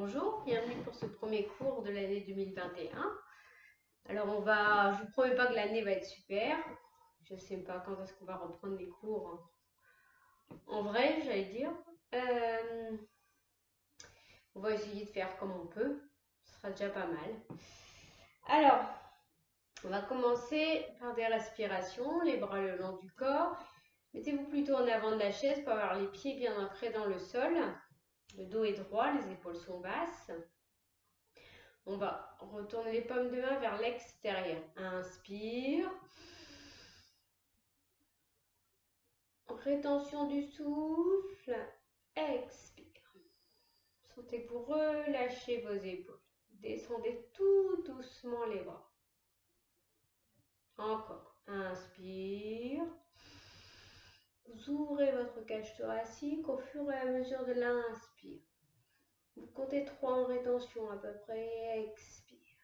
Bonjour, bienvenue pour ce premier cours de l'année 2021. Alors je vous promets pas que l'année va être super. Je sais pas quand est-ce qu'on va reprendre les cours en vrai, j'allais dire. On va essayer de faire comme on peut. Ce sera déjà pas mal. Alors, on va commencer par des respirations, les bras le long du corps. Mettez-vous plutôt en avant de la chaise pour avoir les pieds bien ancrés dans le sol. Le dos est droit, les épaules sont basses. On va retourner les paumes de main vers l'extérieur. Inspire. Rétention du souffle. Expire. Sentez que vous relâchez vos épaules. Descendez tout doucement les bras. Encore. Inspire. Vous ouvrez votre cage thoracique au fur et à mesure de l'inspire. Vous comptez 3 en rétention à peu près. Expire.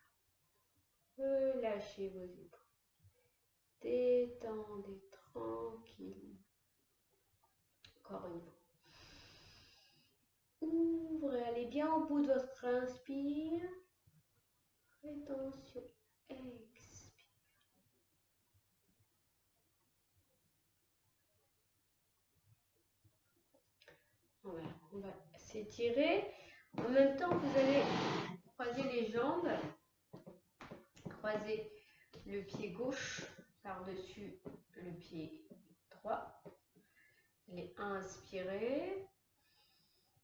Relâchez vos épaules. Détendez tranquille. Encore une fois. Ouvrez, allez bien au bout de votre inspire. Rétention. Expire. On va s'étirer. En même temps, vous allez croiser les jambes. Croiser le pied gauche par-dessus le pied droit. Vous allez inspirer.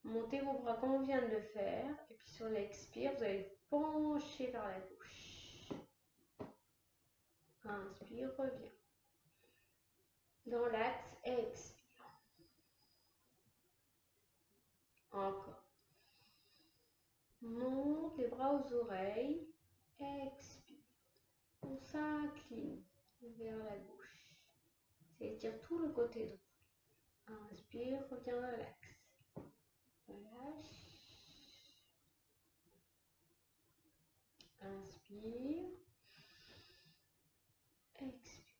Montez vos bras comme on vient de le faire. Et puis sur l'expire, vous allez pencher vers la gauche. Inspire, reviens. Dans l'axe, expire. Encore. Monte les bras aux oreilles. Expire. On s'incline vers la gauche. S'étire tout le côté droit. Inspire, reviens dans l'axe. Relâche. Inspire. Expire.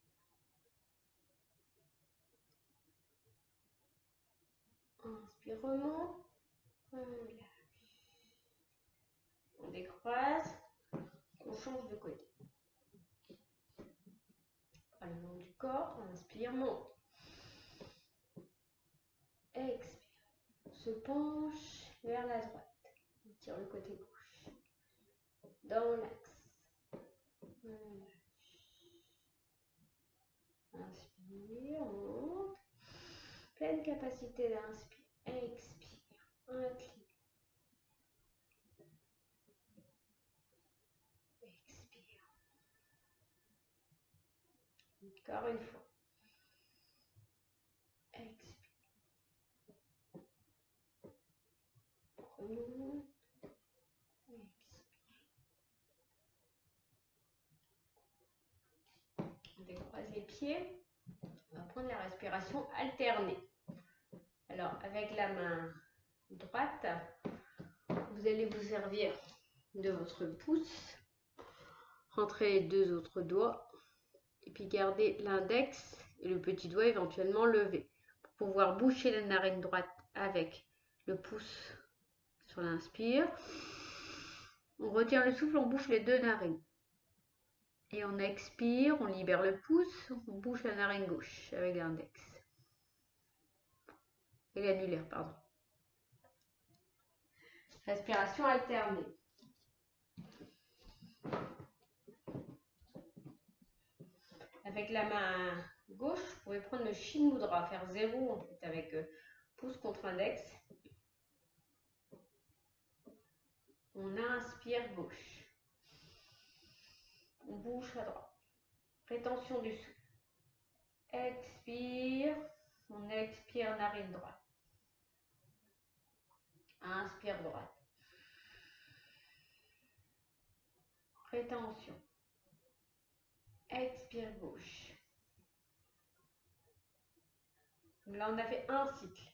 Inspire, remonte. Relâche. On décroise. On change de côté. À le long du corps, inspire, monte. Expire. Se penche vers la droite. On tire le côté gauche. Dans l'axe. Relâche. Inspire, monte. Pleine capacité d'inspire. Expire. Incline. Expire. Encore une fois. Expire. Remonte. Expire. On décroise les pieds. On va prendre la respiration alternée. Alors, avec la main droite, vous allez vous servir de votre pouce. Rentrez les 2 autres doigts. Et puis gardez l'index et le petit doigt éventuellement levé. Pour pouvoir boucher la narine droite avec le pouce sur l'inspire. On retient le souffle, on bouche les 2 narines. Et on expire, on libère le pouce, on bouche la narine gauche avec l'index. Et l'annulaire, pardon. Respiration alternée. Avec la main gauche, vous pouvez prendre le Shin Mudra, faire 0 en fait avec pouce contre index. On inspire gauche. On bouge à droite. Rétention du souffle. Expire. On expire narine droite. Inspire droite. Rétention. Expire gauche. Donc là, on a fait un cycle.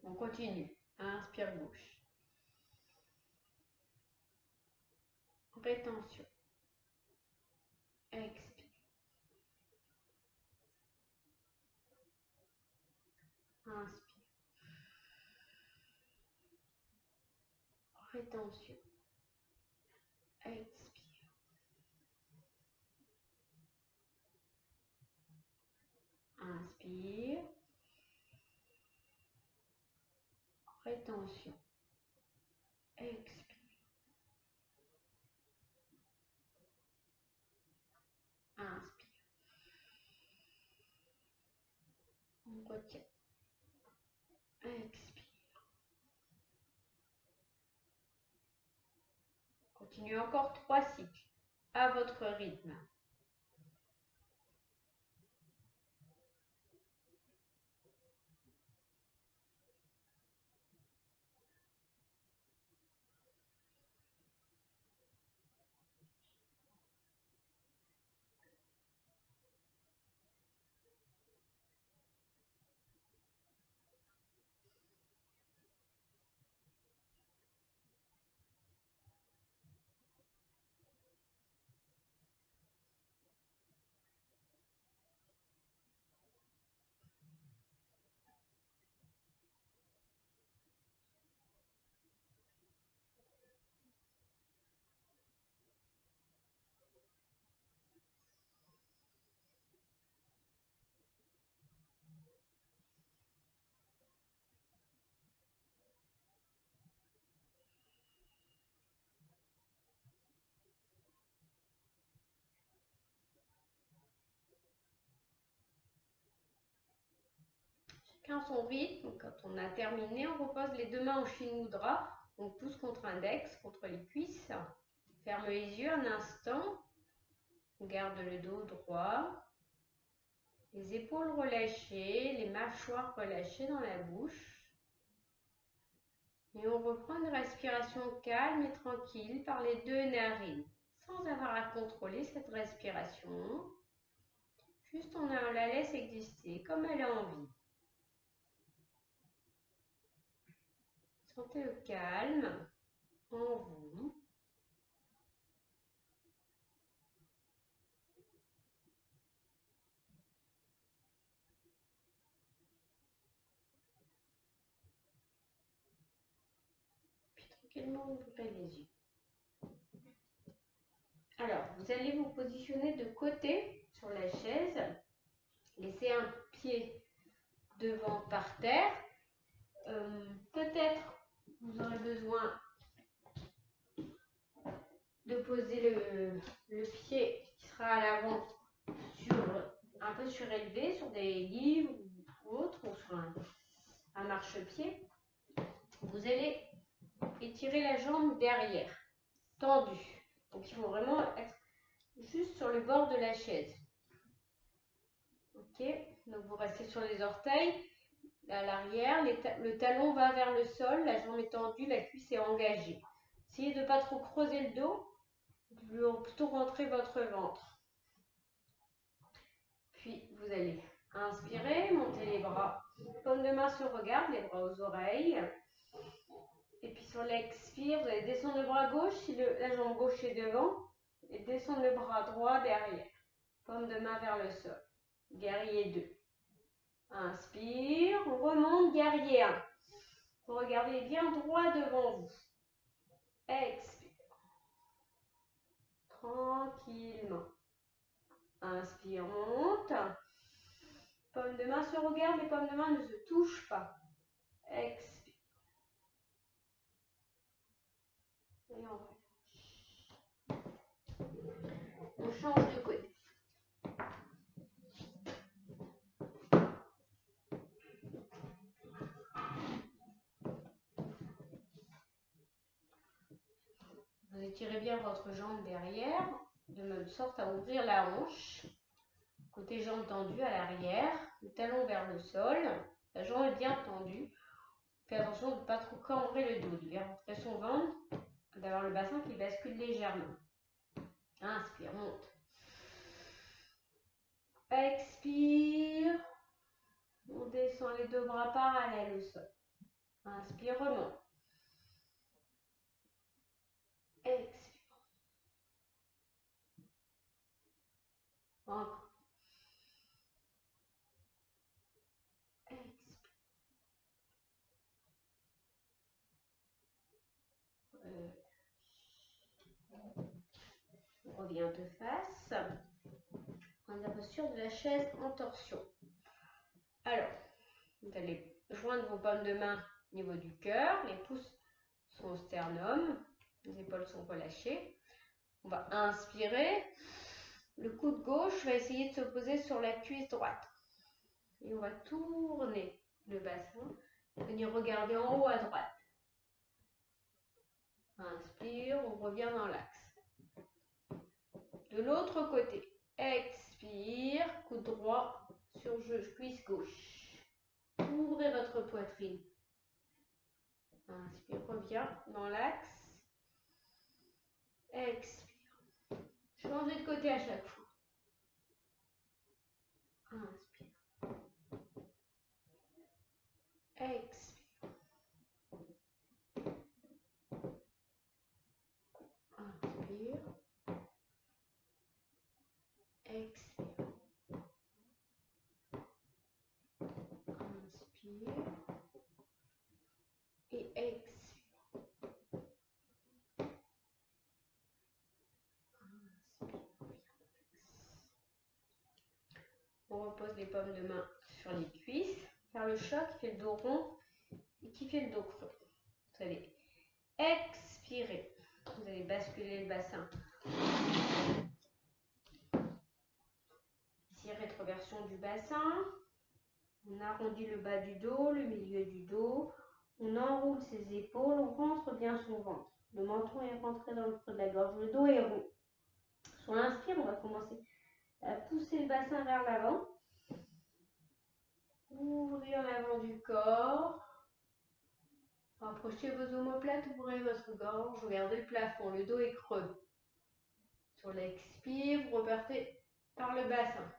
On continue. Inspire gauche. Rétention. Expire. Inspire. rétention, expire, inspire, rétention, expire, inspire, on retient, expire. Continuez encore 3 cycles à votre rythme. Chacun son rythme. Quand on a terminé, on repose les deux mains en Shin Mudra. On pousse contre index, contre les cuisses. Ferme les yeux un instant. On garde le dos droit. Les épaules relâchées, les mâchoires relâchées dans la bouche. Et on reprend une respiration calme et tranquille par les deux narines, sans avoir à contrôler cette respiration. Juste on la laisse exister comme elle a envie. Sentez le calme en vous. Puis tranquillement ouvrez les yeux. Alors, vous allez vous positionner de côté sur la chaise. Laissez un pied devant par terre. Peut-être vous aurez besoin de poser le pied qui sera à l'avant un peu surélevé sur des livres ou autre, ou sur un marchepied. Vous allez étirer la jambe derrière, tendue. Donc il faut vraiment être juste sur le bord de la chaise. Ok, donc vous restez sur les orteils. À l'arrière, le talon va vers le sol, la jambe est tendue, la cuisse est engagée. Essayez de ne pas trop creuser le dos, plutôt rentrer votre ventre. Puis vous allez inspirer, monter les bras. Paume de main se regarde, les bras aux oreilles. Et puis sur l'expire, vous allez descendre le bras gauche si la jambe gauche est devant. Et descendre le bras droit derrière. Paume de main vers le sol. Guerrier 2. Inspire, on remonte, guerrier 1. Vous regardez bien droit devant vous. Expire. Tranquillement. Inspire, monte. Paume de main se regarde, les paumes de main ne se touchent pas. Expire. Et on relâche. On change de côté. Vous étirez bien votre jambe derrière, de même sorte à ouvrir la hanche. Côté jambe tendue à l'arrière, le talon vers le sol, la jambe est bien tendue. Faites attention de ne pas trop cambrer le dos, de bien rentrer son ventre, d'avoir le bassin qui bascule légèrement. Inspire, monte. Expire. On descend les deux bras parallèles au sol. Inspire, remonte. Expire. Encore. Expire. Reviens de face. Prends la posture de la chaise en torsion. Alors, vous allez joindre vos paumes de main au niveau du cœur. Les pouces sont au sternum. Les épaules sont relâchées. On va inspirer. Le coude gauche va essayer de se poser sur la cuisse droite. Et on va tourner le bassin. Venir regarder en haut à droite. Inspire, on revient dans l'axe. De l'autre côté, expire, coude droit sur cuisse gauche. Ouvrez votre poitrine. Inspire, reviens dans l'axe. Expire. Changez de côté à chaque fois. Inspire. Expire. Inspire. Expire. Inspire. Et expire. Inspire. On repose les paumes de main sur les cuisses. Faire le choc qui fait le dos rond et qui fait le dos creux. Vous allez expirer. Vous allez basculer le bassin. Ici, rétroversion du bassin. On arrondit le bas du dos, le milieu du dos. On enroule ses épaules, on rentre bien son ventre. Le menton est rentré dans le creux de la gorge, le dos est rond. Sur l'inspire, on va commencer à pousser le bassin vers l'avant. Ouvrez en avant du corps. Rapprochez vos omoplates, ouvrez votre gorge, regardez le plafond, le dos est creux. Sur l'expire, vous repartez par le bassin.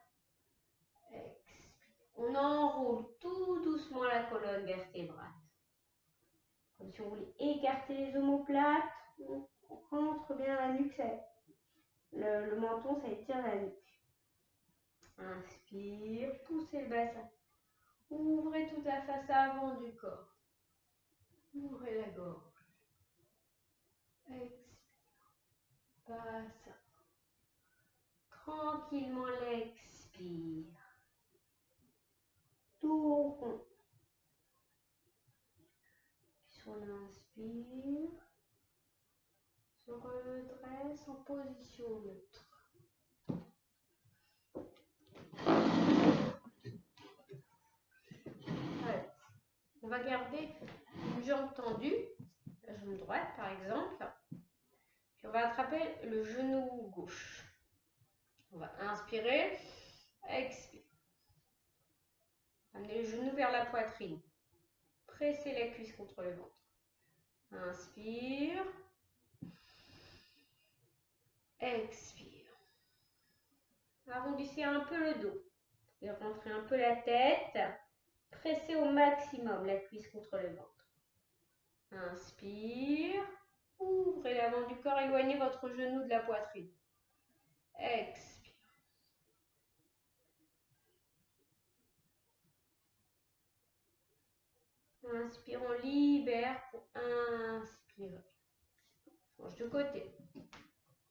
Expire. On enroule tout doucement la colonne vertébrale. Comme si on voulait écarter les omoplates, on rentre bien la nuque, le menton, ça étire la nuque. Inspire, poussez le bassin. Ouvrez toute la face avant du corps. Ouvrez la gorge. Expire. Bassin. Tranquillement l'expire. Tout rond. Puis sur l'inspire, se redresse en position neutre. Ouais. On va garder une jambe tendue, la jambe droite par exemple. Puis on va attraper le genou gauche. On va inspirer, expire. Amenez le genou vers la poitrine. Pressez la cuisse contre le ventre. Inspire. Expire. Arrondissez un peu le dos. Et rentrez un peu la tête. Pressez au maximum la cuisse contre le ventre. Inspire. Ouvrez l'avant du corps. Éloignez votre genou de la poitrine. Expire. Inspire, on libère pour inspirer. Change de côté.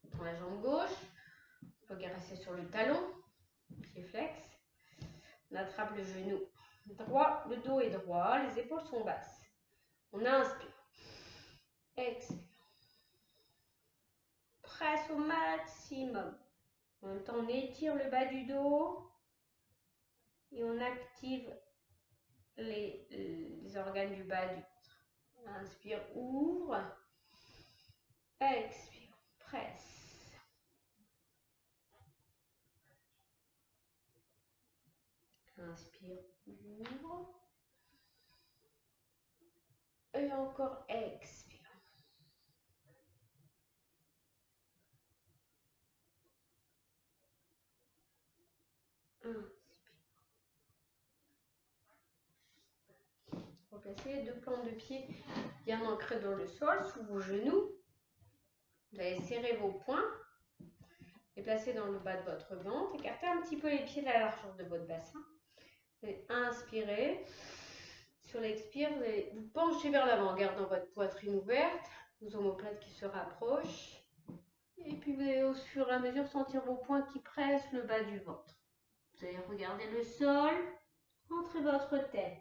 Dans la jambe gauche, on peut caresser sur le talon, pied flex. On attrape le genou droit, le dos est droit, les épaules sont basses. On inspire. Expire. Presse au maximum. En même temps, on étire le bas du dos et on active les organes du bas du ventre. Inspire, ouvre. Expire, presse. Inspire, ouvre. Et encore, expire. Inspire. Replacez les deux plantes de pied bien ancrées dans le sol, sous vos genoux. Vous allez serrer vos poings. Les placer dans le bas de votre ventre. Écartez un petit peu les pieds de la largeur de votre bassin. Vous allez inspirer. Sur l'expire, vous allez vous pencher vers l'avant en gardant votre poitrine ouverte. Vos omoplates qui se rapprochent. Et puis vous allez au fur et à mesure sentir vos poings qui pressent le bas du ventre. Vous allez regarder le sol, entrez votre tête.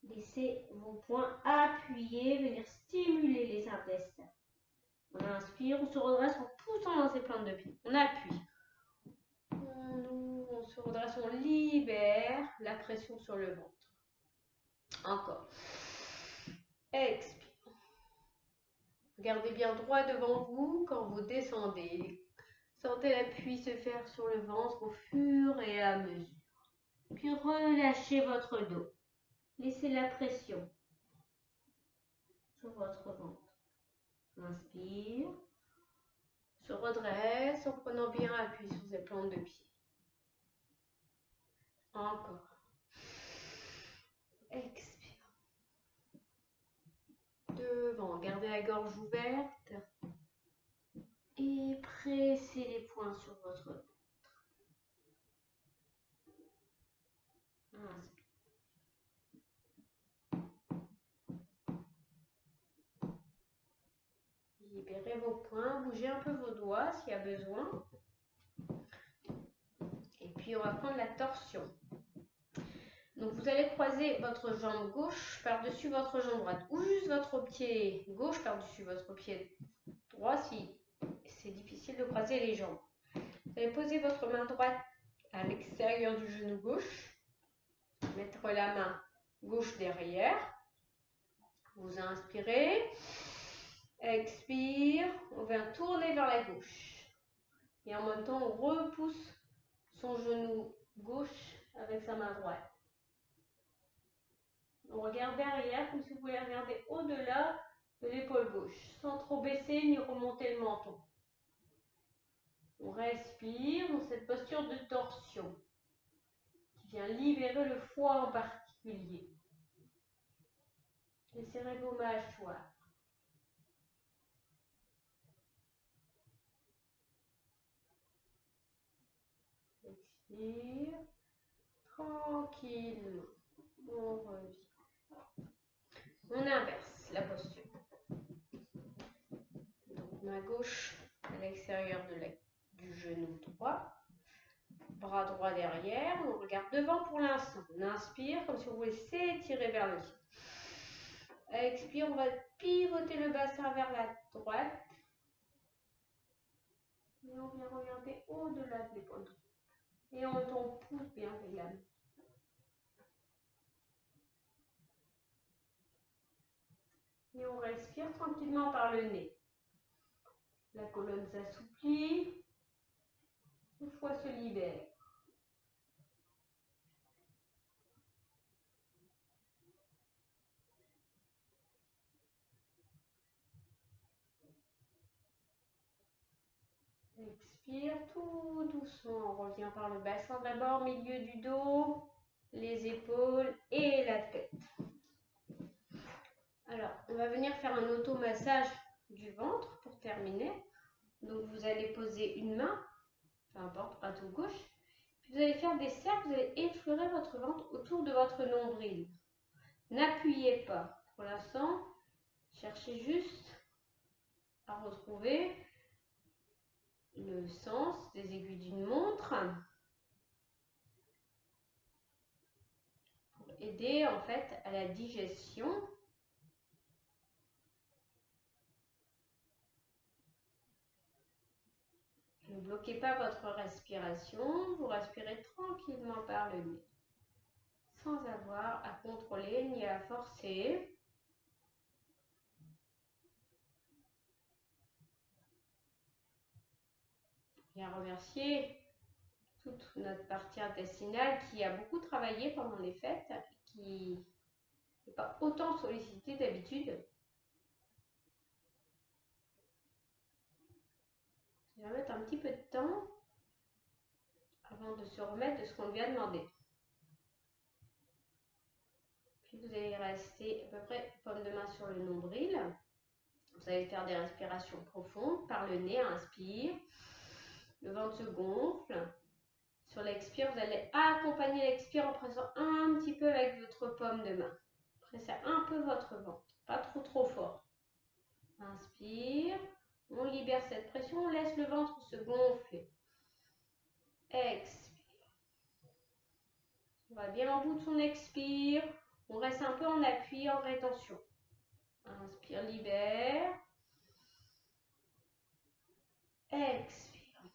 Laissez vos poings appuyés, venir stimuler les intestins. On inspire, on se redresse en poussant dans ses plantes de pied. On appuie. On se redresse, on libère la pression sur le ventre. Encore. Expire. Gardez bien droit devant vous quand vous descendez. Sentez l'appui se faire sur le ventre au fur et à mesure. Puis relâchez votre dos. Laissez la pression sur votre ventre. Inspire. Se redresse en prenant bien appui sur ses plantes de pied. Encore. Expire. Devant, gardez la gorge ouverte. Et pressez les poings sur votre ventre. Inspire. Libérez vos poings, bougez un peu vos doigts s'il y a besoin. Et puis on va prendre la torsion. Donc vous allez croiser votre jambe gauche par-dessus votre jambe droite ou juste votre pied gauche par-dessus votre pied droit si c'est difficile de croiser les jambes. Vous allez poser votre main droite à l'extérieur du genou gauche, mettre la main gauche derrière. Vous inspirez, expire, on vient tourner vers la gauche. Et en même temps, on repousse son genou gauche avec sa main droite. On regarde derrière comme si vous voulez regarder au-delà de l'épaule gauche, sans trop baisser ni remonter le menton. On respire dans cette posture de torsion qui vient libérer le foie en particulier. Desserrez vos mâchoires. Expire. Tranquillement. On revient. On inverse la posture. Donc main gauche à l'extérieur du genou droit. Bras droit derrière. On regarde devant pour l'instant. On inspire comme si on voulait s'étirer vers le ciel. Expire, on va pivoter le bassin vers la droite. Et on vient regarder au-delà de l'épaule. Et on pousse bien avec la main. Et on respire tranquillement par le nez. La colonne s'assouplit. Le foie se libère. Expire tout doucement. On revient par le bassin d'abord, milieu du dos, les épaules et la tête. Alors, on va venir faire un automassage du ventre pour terminer. Donc, vous allez poser une main, peu importe, droite ou gauche. Puis vous allez faire des cercles, vous allez effleurer votre ventre autour de votre nombril. N'appuyez pas. Pour l'instant, cherchez juste à retrouver le sens des aiguilles d'une montre pour aider en fait à la digestion. Ne bloquez pas votre respiration, vous respirez tranquillement par le nez, sans avoir à contrôler ni à forcer. Bien remercier toute notre partie intestinale qui a beaucoup travaillé pendant les fêtes, qui n'est pas autant sollicitée d'habitude. Ça va mettre un petit peu de temps avant de se remettre de ce qu'on lui a demandé. Puis vous allez rester à peu près paume de main sur le nombril. Vous allez faire des respirations profondes par le nez, inspire. Le ventre se gonfle. Sur l'expire, vous allez accompagner l'expire en pressant un petit peu avec votre paume de main. Pressez un peu votre ventre, pas trop fort. Inspire. On libère cette pression, on laisse le ventre se gonfler. Expire. On va bien au bout de son expire. On reste un peu en appui, en rétention. Inspire, libère. Expire.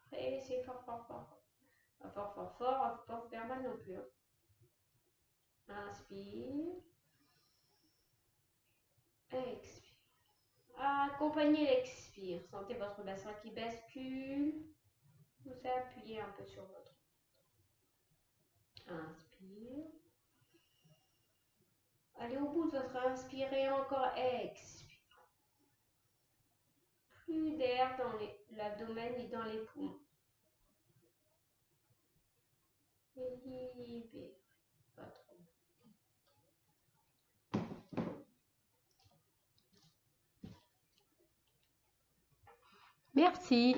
Pressez fort, fort, fort. Pas fort, fort, fort. Faut pas vous faire mal non plus. Inspire. Expire. Accompagnez l'expire. Sentez votre bassin qui bascule. Vous appuyez un peu sur votre. Inspire. Allez au bout de votre inspire et encore expire. Plus d'air dans l'abdomen et dans les poumons. Et libérez. Pas trop. Merci.